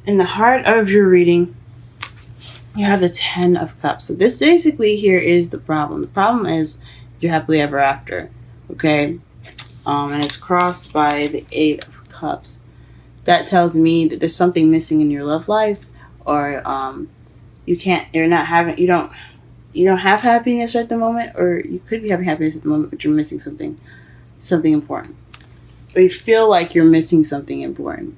in the heart of your reading, you have the 10 of Cups. So this basically here is the problem. The problem is you're happily ever after, okay? And it's crossed by the 8 of Cups. That tells me that there's something missing in your love life, or you don't have happiness at the moment, or you could be having happiness at the moment, but you're missing something important, or you feel like you're missing something important.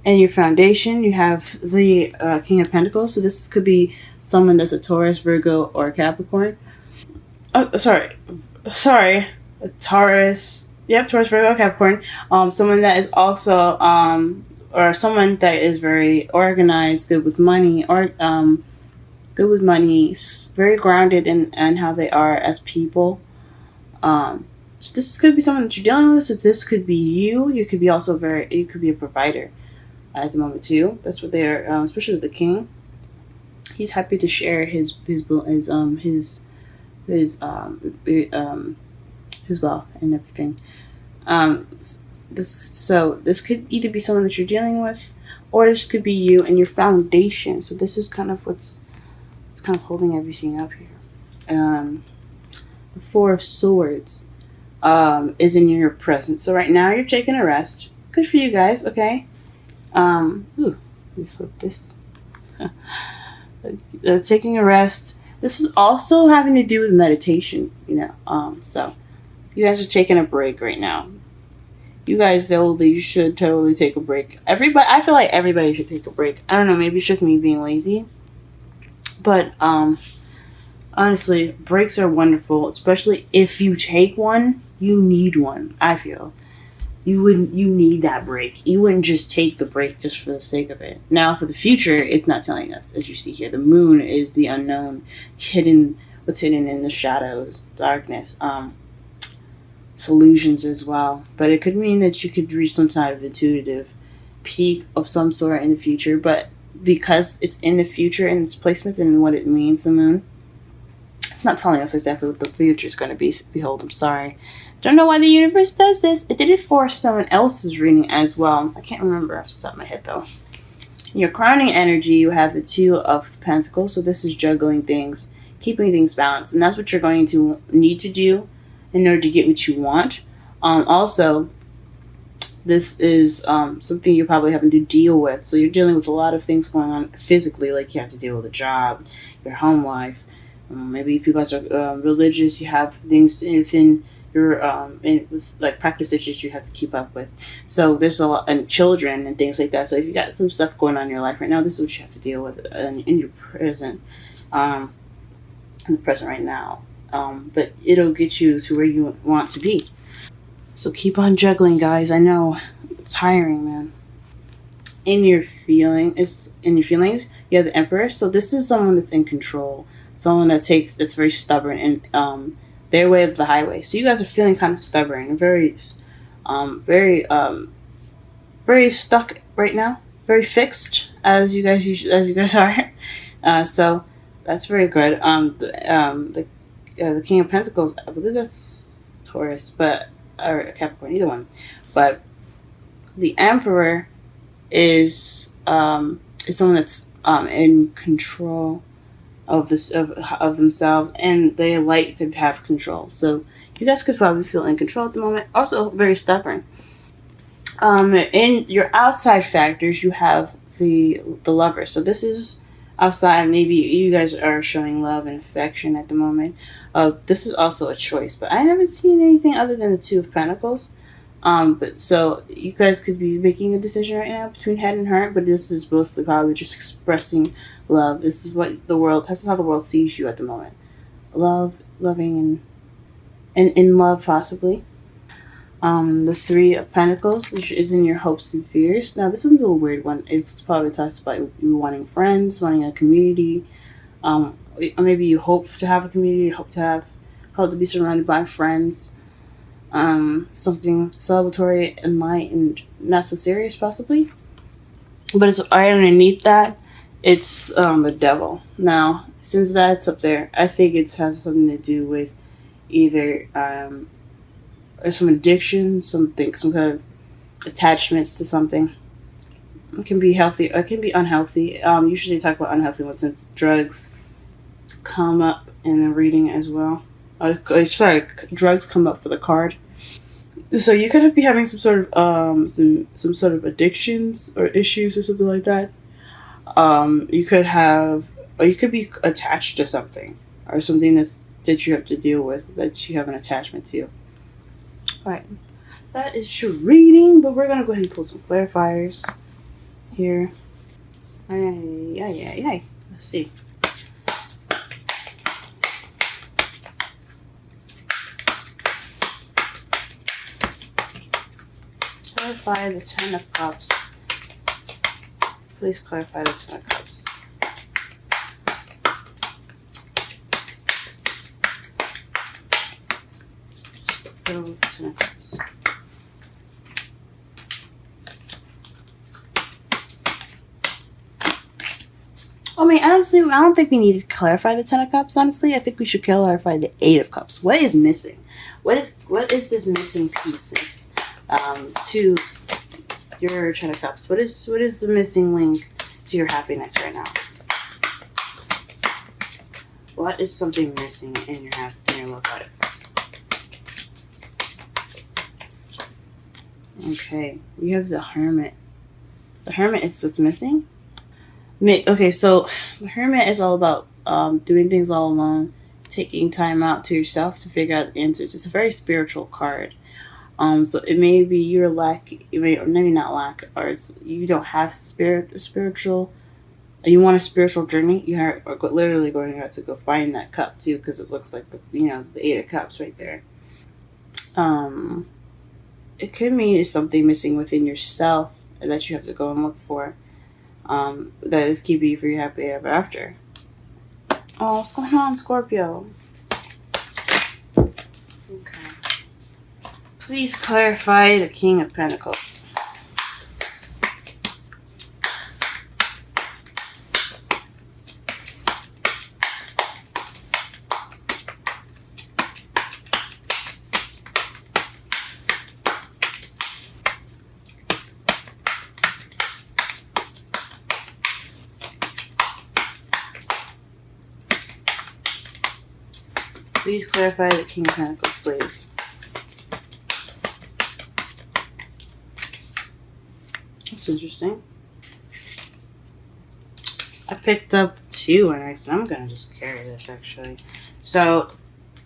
And your foundation, you have the King of Pentacles. So this could be someone that's a Taurus, Virgo, or a Capricorn. Oh, sorry, a Taurus. Yep, Taurus, Virgo, Capricorn. Someone that is also or someone that is very organized, good with money, or very grounded in how they are as people. So this could be someone that you're dealing with. So this could be you. You could be also you could be a provider at the moment too. That's what they're, especially with the King. He's happy to share his wealth and everything. This could either be someone that you're dealing with, or this could be you and your foundation. So this is kind of what's kind of holding everything up here. The 4 of Swords is in your presence. So right now you're taking a rest. Good for you guys. Okay. Ooh, we flip this. Taking a rest. This is also having to do with meditation, so you guys are taking a break right now. You guys should totally take a break. I feel like everybody should take a break. I don't know, maybe it's just me being lazy. But honestly, breaks are wonderful, especially if you take one. You need one, I feel. You need that break. You wouldn't just take the break just for the sake of it. Now, for the future, it's not telling us, as you see here. The moon is the unknown, what's hidden in the shadows, darkness, solutions as well. But it could mean that you could reach some type of intuitive peak of some sort in the future. But because it's in the future and its placements and what it means, the moon, it's not telling us exactly what the future is going to be. Behold, I'm sorry. Don't know why the universe does this. It did it for someone else's reading as well. I can't remember off the top of my head, though. In your crowning energy, you have the 2 of Pentacles. So this is juggling things, keeping things balanced. And that's what you're going to need to do in order to get what you want. Also, this is something you're probably having to deal with. So you're dealing with a lot of things going on physically, like you have to deal with a job, your home life. Maybe if you guys are religious, you have things within your with like practices you have to keep up with. So there's a lot, and children and things like that. So if you got some stuff going on in your life right now, this is what you have to deal with in your present, in the present right now. But it'll get you to where you want to be. So keep on juggling, guys. I know it's tiring, man. In your feelings, you have the Emperor. So this is someone that's in control. Someone that's very stubborn and their way of the highway. So you guys are feeling kind of stubborn and very stuck right now, very fixed as you guys are. So that's very good. The King of Pentacles, I believe that's Taurus, or Capricorn, either one. But the Emperor is someone that's in control of themselves, and they like to have control. So you guys could probably feel in control at the moment. Also very stubborn. In your outside factors, you have the Lover. So this is outside. Maybe you guys are showing love and affection at the moment. This is also a choice, but I haven't seen anything other than the 2 of Pentacles. But so you guys could be making a decision right now between head and heart, but this is mostly probably just expressing love. This is what this is how the world sees you at the moment. Loving and in love possibly. The 3 of Pentacles is in your hopes and fears. Now this one's a little weird one. It's probably talks about you wanting friends, wanting a community. Or maybe you hope to have a community, hope to be surrounded by friends. Something celebratory and light and not so serious possibly. But it's right underneath that, it's the Devil. Now, since that's up there, I think it's has something to do with either or some addiction, some kind of attachments to something. It can be healthy. It can be unhealthy. Usually talk about unhealthy ones since drugs come up in the reading as well. Sorry, drugs come up for the card. So you could be having some sort of some sort of addictions or issues or something like that. You could have, or you could be attached to something or something that you have to deal with, that you have an attachment to. All right, that is your reading, but we're gonna go ahead and pull some clarifiers here. Let's see. Clarify the Ten of Cups. Please clarify the Ten of Cups. Ten of Cups. I mean, honestly, I don't think we need to clarify the Ten of Cups. Honestly, I think we should clarify the Eight of Cups. What is missing? What is this missing piece to your Ten of Cups? What is the missing link to your happiness right now? What is something missing in your love life? Okay, we have the Hermit. The Hermit is what's missing. Okay, so the Hermit is all about doing things all alone, taking time out to yourself to figure out the answers. It's a very spiritual card. So it may be you're lacking, or maybe not lack, or you don't have spiritual. You want a spiritual journey. You are literally going out to go find that cup too, because it looks like the Eight of Cups right there. It could mean it's something missing within yourself that you have to go and look for. That is keeping you from your happy ever after. Oh, what's going on, Scorpio? Okay. Please clarify the King of Pentacles. Please clarify the King of Pentacles, please. That's interesting. I picked up two, and I'm going to just carry this, actually. So,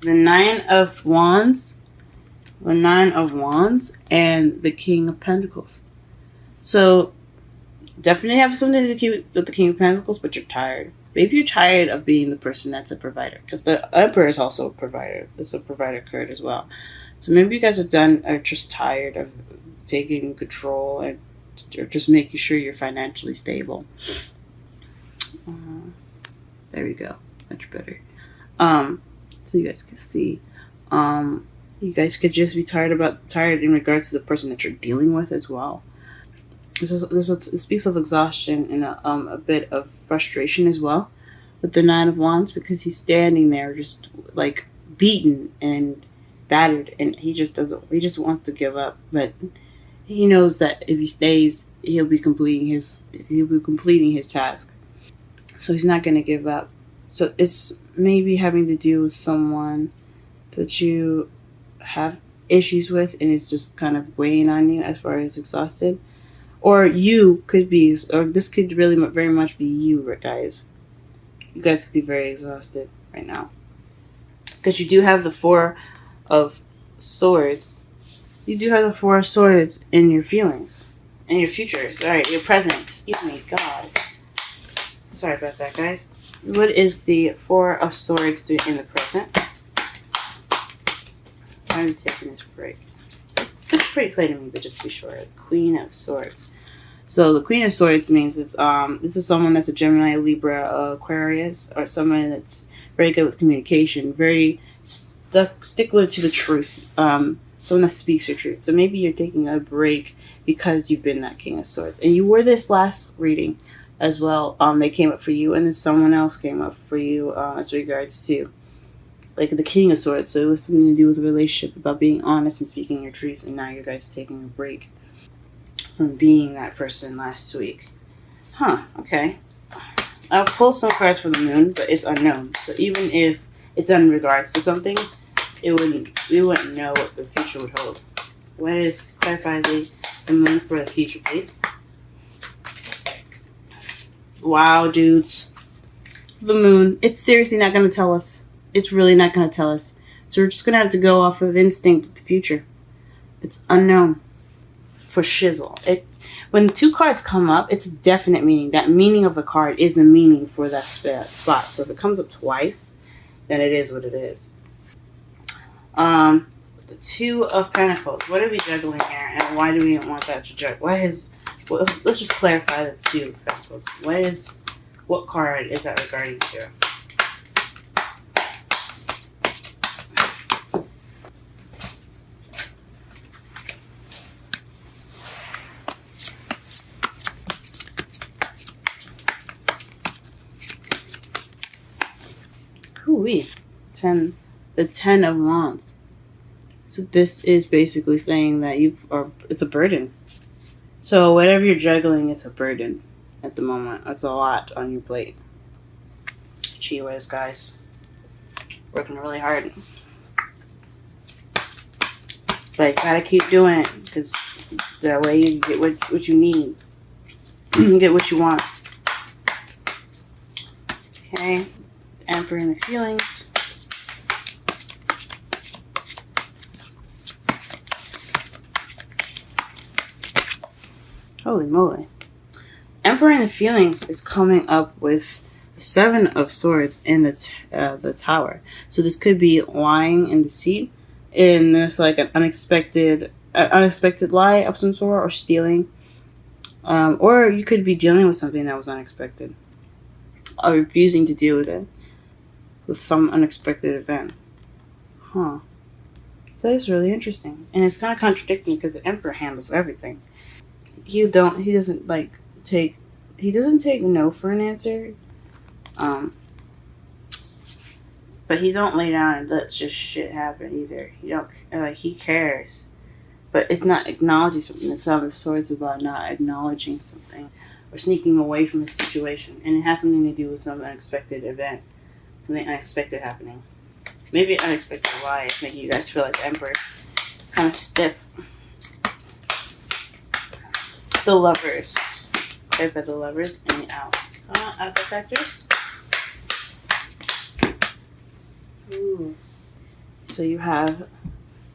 the Nine of Wands, and the King of Pentacles. So, definitely have something to keep with the King of Pentacles, but you're tired. Maybe you're tired of being the person that's a provider, because the Emperor is also a provider. It's a provider card as well. So maybe you guys are just tired of taking control and or just making sure you're financially stable. There we go, much better. So you guys can see. You guys could just be tired in regards to the person that you're dealing with as well. It speaks of exhaustion and a bit of frustration as well with the Nine of Wands, because he's standing there just like beaten and battered, and he just wants to give up, but he knows that if he stays, he'll be completing his task, so he's not going to give up. So it's maybe having to deal with someone that you have issues with, and it's just kind of weighing on you as far as exhausted. Or this could really very much be you, guys. You guys could be very exhausted right now. Because you do have the Four of Swords. You do have the Four of Swords in your feelings. In your future. Sorry, your present. Excuse me, God. Sorry about that, guys. What is the Four of Swords doing in the present? I'm taking this break. It's pretty clear to me, but just to be sure. Queen of Swords. So the Queen of Swords means this is someone that's a Gemini, Libra, Aquarius, or someone that's very good with communication, very stickler to the truth. Someone that speaks your truth. So maybe you're taking a break because you've been that King of Swords, and you were this last reading as well. They came up for you, and then someone else came up for you as regards to like the King of Swords. So it was something to do with a relationship, about being honest and speaking your truth, and now you guys are taking a break from being that person last week. Huh, okay. I'll pull some cards for the moon, but it's unknown. So even if it's in regards to something, we wouldn't know what the future would hold. What is, clarify the moon for the future, please? Wow, dudes. The moon. It's seriously not going to tell us. It's really not going to tell us. So we're just going to have to go off of instinct with the future. It's unknown. For shizzle. When two cards come up, it's a definite meaning. That meaning of the card is the meaning for that spot. So if it comes up twice, then it is what it is. The Two of Pentacles. What are we juggling here, and why do we want that to juggle? Let's just clarify the Two of Pentacles. What card is that regarding to? Hoo-wee. The 10 of Wands. So this is basically saying that it's a burden. So whatever you're juggling, it's a burden at the moment. That's a lot on your plate. Gee whiz, guys. Working really hard. But you gotta keep doing it, because that way you get what you need. You get what you want. Okay. Emperor and the feelings. Holy moly. Emperor and the feelings is coming up with the Seven of Swords and the Tower. So this could be lying and deceit, and this like an unexpected lie of some sort, or stealing. Or you could be dealing with something that was unexpected, or refusing to deal with it, with some unexpected event. Huh. That is really interesting. And it's kind of contradicting, because the Emperor handles everything. He doesn't take no for an answer. But he don't lay down and let just shit happen either. He cares. But it's not acknowledging something. The Seven of Swords is about not acknowledging something, or sneaking away from a situation. And it has something to do with some unexpected event. Something unexpected happening. Maybe an unexpected lie is making you guys feel like the Emperor. Kind of stiff. The Lovers. Clarify the Lovers and the outside factors. Ooh. So you have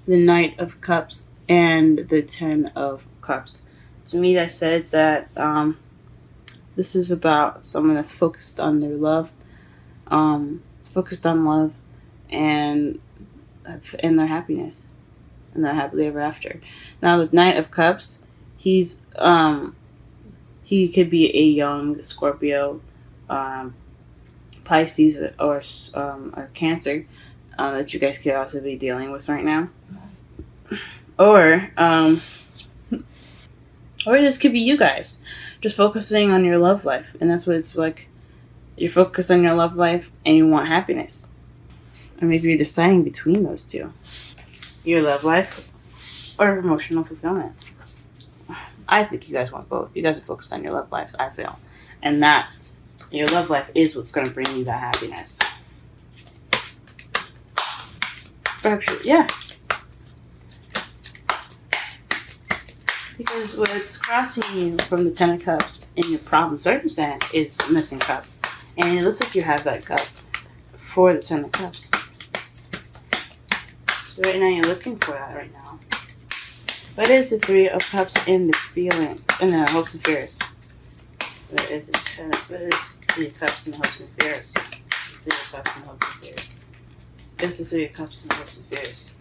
the Knight of Cups and the 10 of Cups. To me, that says that this is about someone that's focused on their love. It's focused on love and their happiness, and their happily ever after. Now, the Knight of Cups, he could be a young Scorpio, Pisces, or Cancer, that you guys could also be dealing with right now, or this could be you guys just focusing on your love life, and that's what it's like. You're focused on your love life and you want happiness. Or maybe you're deciding between those two. Your love life or emotional fulfillment. I think you guys want both. You guys are focused on your love lives, I feel. And that, your love life is what's going to bring you that happiness. Perhaps, yeah. Because what's crossing you from the 10 of Cups in your problem circumstance is missing cup. And it looks like you have that cup for the 10 of Cups. So right now you're looking for that right now. What is the 3 of Cups in the feeling, in the hopes and fears? What is the 3 of Cups in the hopes and fears? 3 of Cups in the hopes and fears. What's the 3 of Cups in the hopes and fears?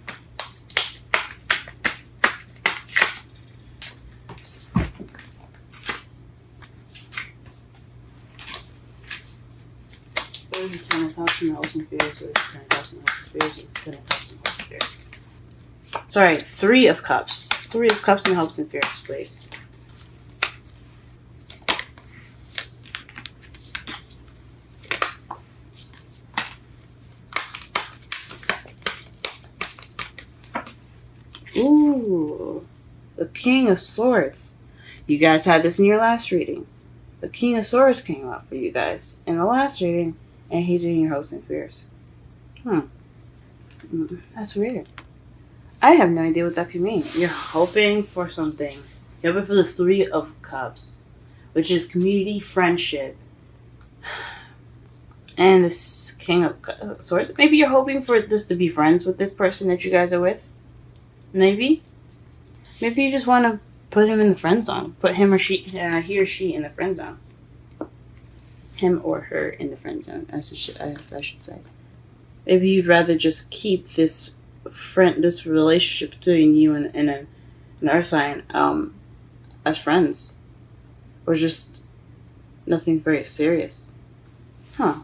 What is the 10 of Cups in the hopes and fears? What is the 10 of Cups in the hopes and fears? What is the 10 of Cups in the hopes and fears? Sorry, 3 of Cups. 3 of Cups in the hopes and fears, please. Ooh, the King of Swords. You guys had this in your last reading. The King of Swords came up for you guys in the last reading, and he's in your hopes and fears. That's weird. I have no idea what that could mean. You're hoping for something. You're hoping for the Three of Cups, which is community, friendship, and this King of Swords. Maybe you're hoping for this to be friends with this person that you guys are with. Maybe you just want to put him in the friend zone. Put him or he or she in the friend zone. Him or her in the friend zone, as I should say. Maybe you'd rather just keep this relationship between you and an earth sign as friends, or just nothing very serious. And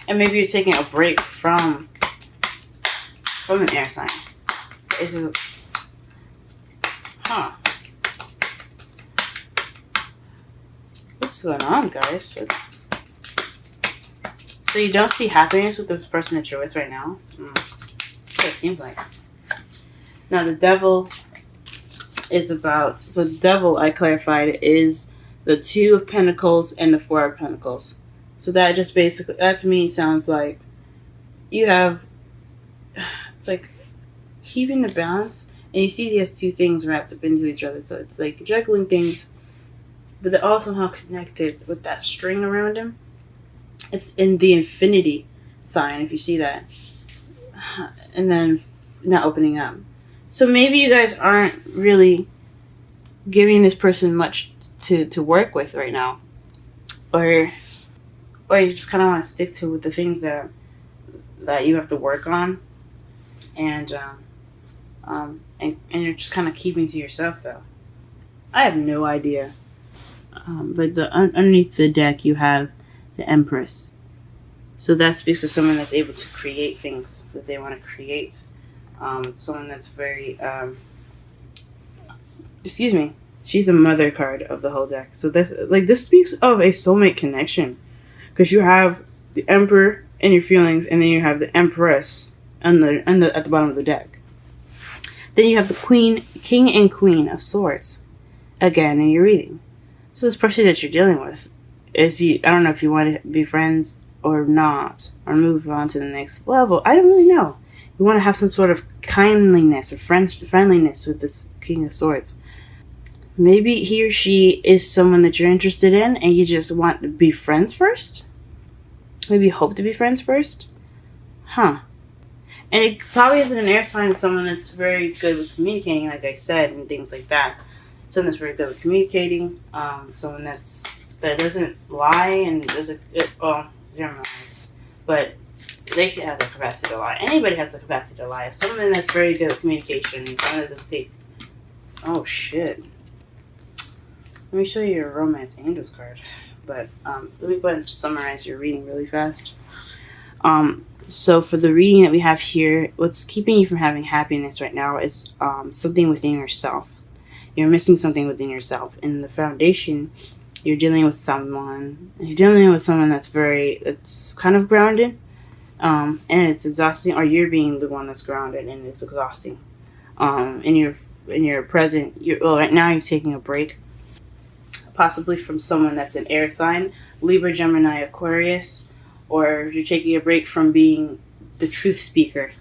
maybe you're taking a break from an air sign. What's going on, guys? So you don't see happiness with this person that you're with right now? That's what it seems like. Now the devil is about... So the devil, I clarified, is the Two of Pentacles and the Four of Pentacles. So that just basically... That to me sounds like you have... It's like keeping the balance. And you see these two things wrapped up into each other. So it's like juggling things, but they're all somehow connected with that string around him. It's in the infinity sign, if you see that. And then not opening up. So maybe you guys aren't really giving this person much to work with right now. Or you just kind of want to stick to with the things that you have to work on. And you're just kind of keeping to yourself, though. I have no idea. But underneath the deck, you have the Empress. So that speaks of someone that's able to create things that they want to create. Someone that's very... She's the mother card of the whole deck. So this speaks of a soulmate connection. Because you have the Emperor in your feelings, and then you have the Empress at the bottom of the deck. Then you have the King and Queen of Swords, again in your reading. So this person that you're dealing with, I don't know if you want to be friends or not, or move on to the next level. I don't really know. You want to have some sort of kindliness or friendliness with this King of Swords. Maybe he or she is someone that you're interested in, and you just want to be friends first. Maybe you hope to be friends first. And it probably isn't an air sign. It's someone that's very good with communicating, like I said, and things like that. Someone that's very good with communicating. Someone that doesn't lie and doesn't... Gemini's. But they can have the capacity to lie. Anybody has the capacity to lie. Someone that's very good at communication. Someone that doesn't take... Oh, shit. Let me show you your Romance Angels card. But let me go ahead and summarize your reading really fast. So for the reading that we have here, what's keeping you from having happiness right now is something within yourself. You're missing something within yourself. In the foundation, you're dealing with someone that's kind of grounded, and it's exhausting, or you're being the one that's grounded and it's exhausting. In your present, right now you're taking a break, possibly from someone that's an air sign, Libra, Gemini, Aquarius, or you're taking a break from being the truth speaker.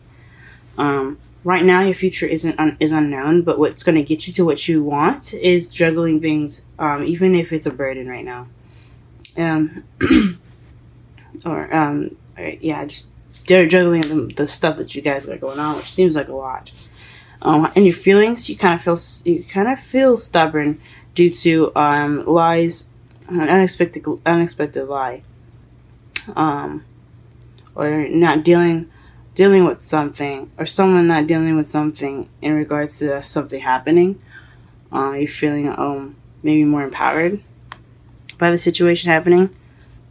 Right now, your future is unknown, but what's going to get you to what you want is juggling things, even if it's a burden right now. They're juggling the stuff that you guys got going on, which seems like a lot. And your feelings, you kind of feel stubborn due to lies, an unexpected lie, or not dealing with something, or someone not dealing with something in regards to something happening. You're feeling maybe more empowered by the situation happening,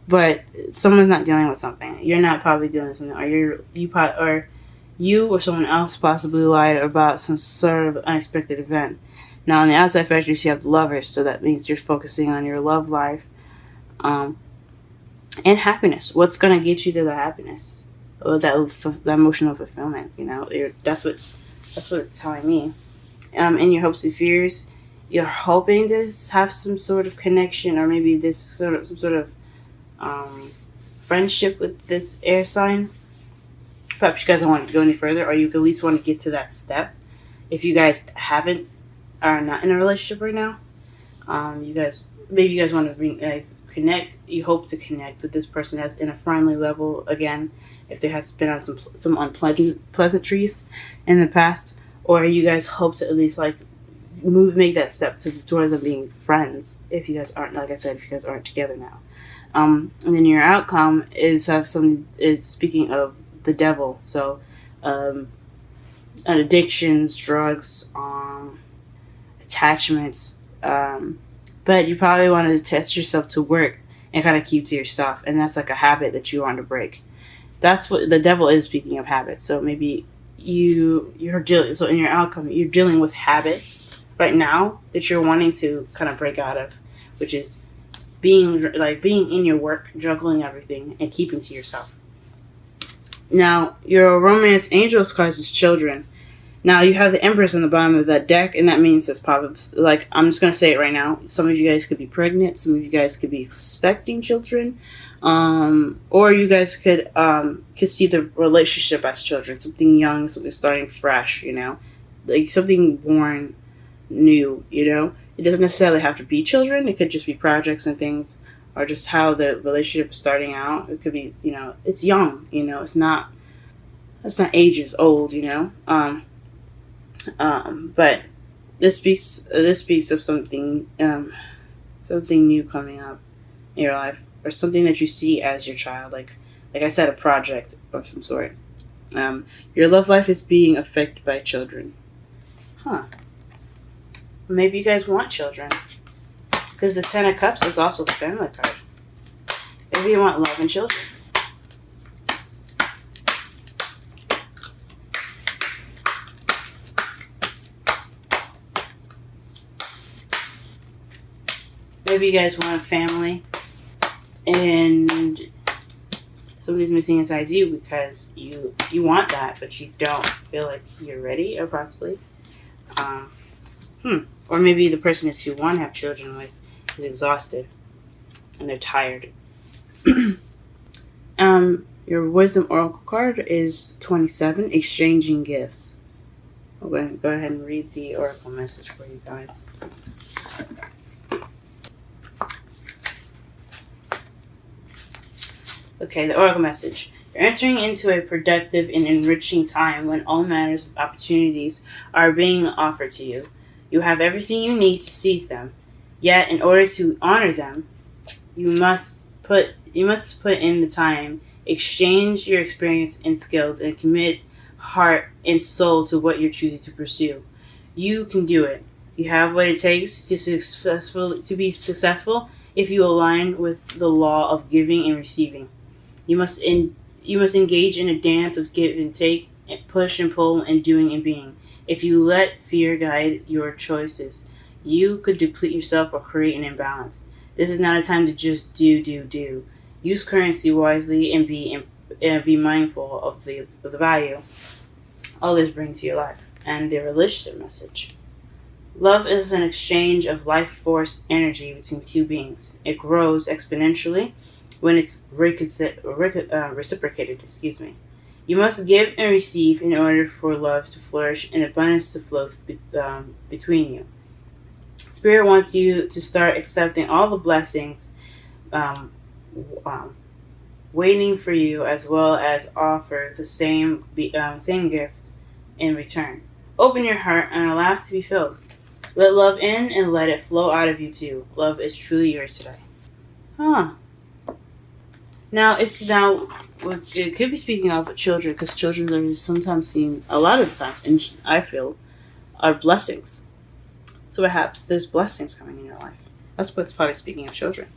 but someone's not dealing with something. You're not probably dealing with something, or you or someone else possibly lied about some sort of unexpected event. Now, on the outside factors, you have the Lovers, so that means you're focusing on your love life, and happiness. What's gonna get you to the happiness? Or that emotional fulfillment, that's what it's telling me. In your hopes and fears, you're hoping to have some sort of connection, or maybe this some sort of friendship with this air sign. Perhaps you guys don't want to go any further, or you at least want to get to that step. If you guys are not in a relationship right now, you guys want to connect. You hope to connect with this person as in a friendly level again. If there has been on some unpleasant pleasantries in the past, or you guys hope to at least like make that step toward them being friends. If you guys aren't, like I said, if you guys aren't together now, and then your outcome is speaking of the devil. So, addictions, drugs, attachments. But you probably want to attach yourself to work and kind of keep to yourself, and that's like a habit that you want to break. That's what the devil is, speaking of habits. So maybe you're dealing. So in your outcome, you're dealing with habits right now that you're wanting to kind of break out of, which is being in your work, juggling everything, and keeping to yourself. Now, your romance angels cards is children. Now, you have the Empress on the bottom of that deck, and that means it's probably, like, I'm just going to say it right now. Some of you guys could be pregnant. Some of you guys could be expecting children. Or you guys could see the relationship as children. Something young, something starting fresh, like something born new, It doesn't necessarily have to be children. It could just be projects and things, or just how the relationship is starting out. It could be, it's young, it's not ages old, but this speaks of something new coming up in your life, or something that you see as your child, like I said, a project of some sort. Your love life is being affected by children. Maybe you guys want children, because the Ten of Cups is also the family card. Maybe you want love and children. Maybe you guys want a family, and somebody's missing inside you because you want that, but you don't feel like you're ready, or possibly. Or maybe the person that you want to have children with is exhausted and they're tired. Your Wisdom Oracle card is 27, Exchanging Gifts. I'm going to go ahead and read the Oracle message for you guys. Okay, the Oracle message. You're entering into a productive and enriching time when all manners of opportunities are being offered to you. You have everything you need to seize them. Yet, in order to honor them, you must put in the time, exchange your experience and skills, and commit heart and soul to what you're choosing to pursue. You can do it. You have what it takes to be successful if you align with the law of giving and receiving. You must engage in a dance of give and take, and push and pull, and doing and being. If you let fear guide your choices, you could deplete yourself or create an imbalance. This is not a time to just do. Use currency wisely and be mindful of the value others bring to your life. And the relationship message. Love is an exchange of life force energy between two beings. It grows exponentially when it's reciprocated. You must give and receive in order for love to flourish and abundance to flow between you. Spirit wants you to start accepting all the blessings waiting for you, as well as offer the same gift in return. Open your heart and allow it to be filled. Let love in and let it flow out of you too. Love is truly yours today. Now, it could be speaking of children, because children are sometimes seen a lot of the time, and I feel, are blessings. So perhaps there's blessings coming in your life. That's what's probably speaking of children.